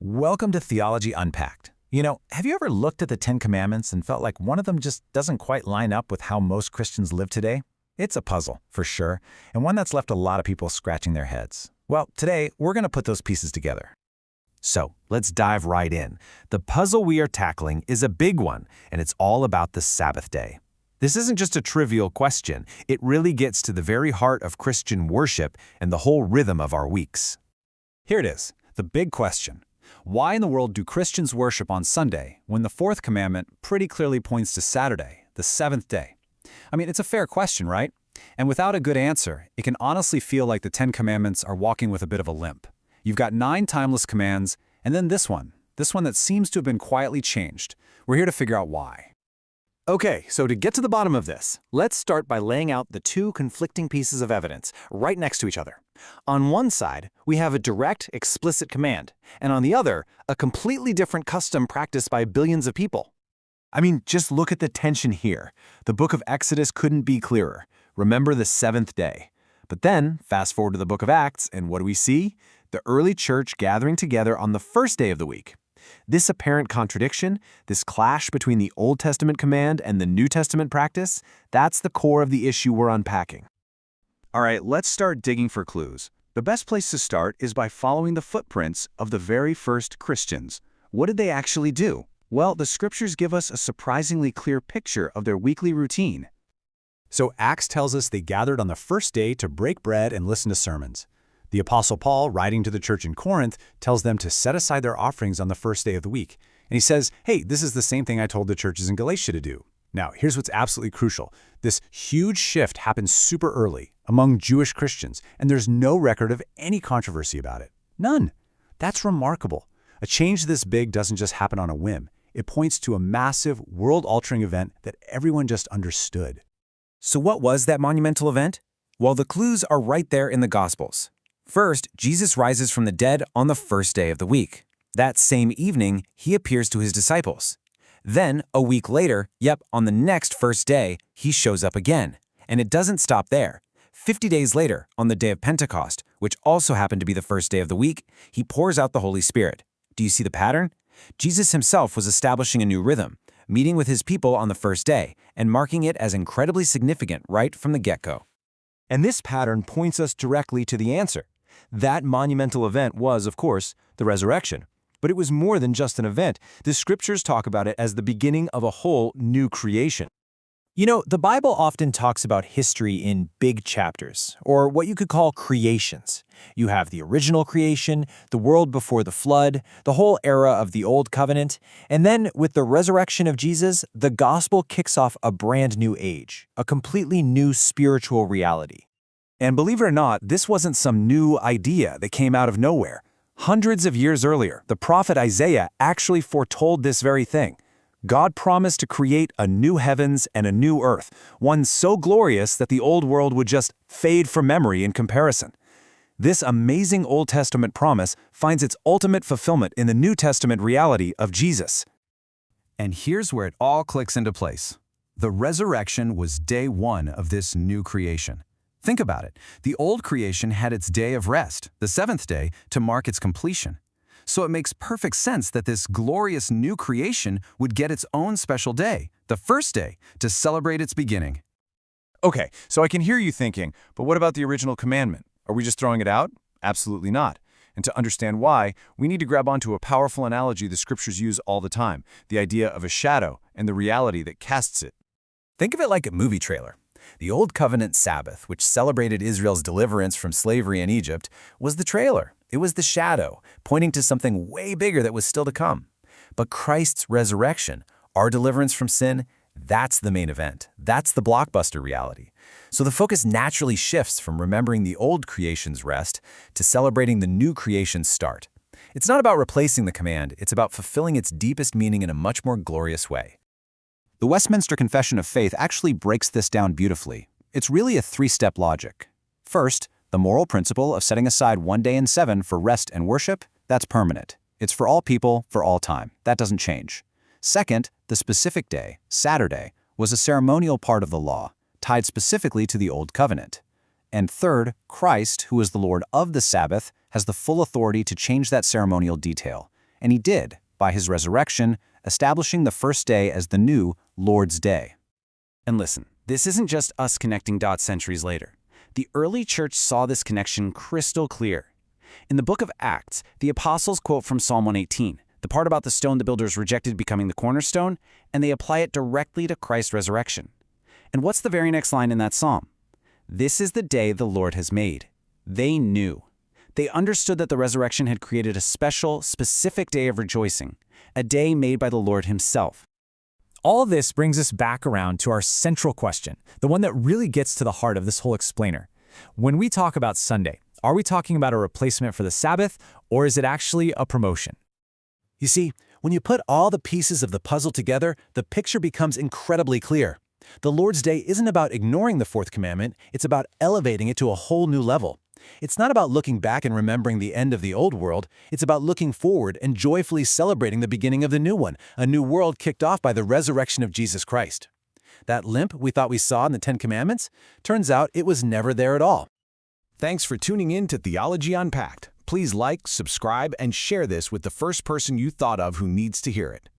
Welcome to Theology Unpacked. Have you ever looked at the Ten Commandments and felt like one of them just doesn't quite line up with how most Christians live today? It's a puzzle, for sure, and one that's left a lot of people scratching their heads. Well, today, we're going to put those pieces together. So, let's dive right in. The puzzle we are tackling is a big one, and it's all about the Sabbath day. This isn't just a trivial question. It really gets to the very heart of Christian worship and the whole rhythm of our weeks. Here it is, the big question. Why in the world do Christians worship on Sunday when the fourth commandment pretty clearly points to Saturday, the seventh day? I mean, it's a fair question, right? And without a good answer, it can honestly feel like the Ten Commandments are walking with a bit of a limp. You've got 9 timeless commands, and then this one that seems to have been quietly changed. We're here to figure out why. Okay, so to get to the bottom of this, let's start by laying out the 2 conflicting pieces of evidence right next to each other. On one side, we have a direct, explicit command, and on the other, a completely different custom practiced by billions of people. I mean, just look at the tension here. The book of Exodus couldn't be clearer. Remember the 7th day. But then, fast forward to the book of Acts, and what do we see? The early church gathering together on the first day of the week. This apparent contradiction, this clash between the Old Testament command and the New Testament practice, that's the core of the issue we're unpacking. All right, let's start digging for clues. The best place to start is by following the footprints of the very first Christians. What did they actually do? Well, the scriptures give us a surprisingly clear picture of their weekly routine. So Acts tells us they gathered on the first day to break bread and listen to sermons. The Apostle Paul, writing to the church in Corinth, tells them to set aside their offerings on the first day of the week. And he says, hey, this is the same thing I told the churches in Galatia to do. Now, here's what's absolutely crucial. This huge shift happens super early among Jewish Christians, and there's no record of any controversy about it. None. That's remarkable. A change this big doesn't just happen on a whim. It points to a massive, world-altering event that everyone just understood. So what was that monumental event? Well, the clues are right there in the Gospels. First, Jesus rises from the dead on the first day of the week. That same evening, he appears to his disciples. Then, a week later, on the next first day, he shows up again. And it doesn't stop there. 50 days later, on the day of Pentecost, which also happened to be the first day of the week, he pours out the Holy Spirit. Do you see the pattern? Jesus himself was establishing a new rhythm, meeting with his people on the first day, and marking it as incredibly significant right from the get-go. And this pattern points us directly to the answer. That monumental event was, of course, the resurrection. But it was more than just an event. The scriptures talk about it as the beginning of a whole new creation. The Bible often talks about history in big chapters, or what you could call creations. You have the original creation, the world before the flood, the whole era of the Old Covenant, and then with the resurrection of Jesus, the gospel kicks off a brand new age, a completely new spiritual reality. And believe it or not, this wasn't some new idea that came out of nowhere. Hundreds of years earlier, the prophet Isaiah actually foretold this very thing. God promised to create a new heavens and a new earth, one so glorious that the old world would just fade from memory in comparison. This amazing Old Testament promise finds its ultimate fulfillment in the New Testament reality of Jesus. And here's where it all clicks into place. The resurrection was day 1 of this new creation. Think about it. The old creation had its day of rest, the 7th day, to mark its completion. So it makes perfect sense that this glorious new creation would get its own special day, the first day, to celebrate its beginning. Okay, so I can hear you thinking, but what about the original commandment? Are we just throwing it out? Absolutely not. And to understand why, we need to grab onto a powerful analogy the scriptures use all the time, the idea of a shadow and the reality that casts it. Think of it like a movie trailer. The Old Covenant Sabbath, which celebrated Israel's deliverance from slavery in Egypt, was the trailer. It was the shadow, pointing to something way bigger that was still to come. But Christ's resurrection, our deliverance from sin, that's the main event. That's the blockbuster reality. So the focus naturally shifts from remembering the old creation's rest to celebrating the new creation's start. It's not about replacing the command, it's about fulfilling its deepest meaning in a much more glorious way. The Westminster Confession of Faith actually breaks this down beautifully. It's really a 3-step logic. First, the moral principle of setting aside one day in 7 for rest and worship, that's permanent. It's for all people, for all time. That doesn't change. Second, the specific day, Saturday, was a ceremonial part of the law, tied specifically to the Old Covenant. And third, Christ, who is the Lord of the Sabbath, has the full authority to change that ceremonial detail. And he did, by his resurrection, establishing the first day as the new Lord's Day. And listen, this isn't just us connecting dots centuries later. The early church saw this connection crystal clear. In the book of Acts, the apostles quote from Psalm 118, the part about the stone the builders rejected becoming the cornerstone, and they apply it directly to Christ's resurrection. And what's the very next line in that psalm? This is the day the Lord has made. They knew. They understood that the resurrection had created a special, specific day of rejoicing, a day made by the Lord himself. All this brings us back around to our central question, the one that really gets to the heart of this whole explainer. When we talk about Sunday, are we talking about a replacement for the Sabbath, or is it actually a promotion? You see, when you put all the pieces of the puzzle together, the picture becomes incredibly clear. The Lord's Day isn't about ignoring the fourth commandment, it's about elevating it to a whole new level. It's not about looking back and remembering the end of the old world, it's about looking forward and joyfully celebrating the beginning of the new one, a new world kicked off by the resurrection of Jesus Christ. That limp we thought we saw in the Ten Commandments, turns out it was never there at all. Thanks for tuning in to Theology Unpacked. Please like, subscribe, and share this with the first person you thought of who needs to hear it.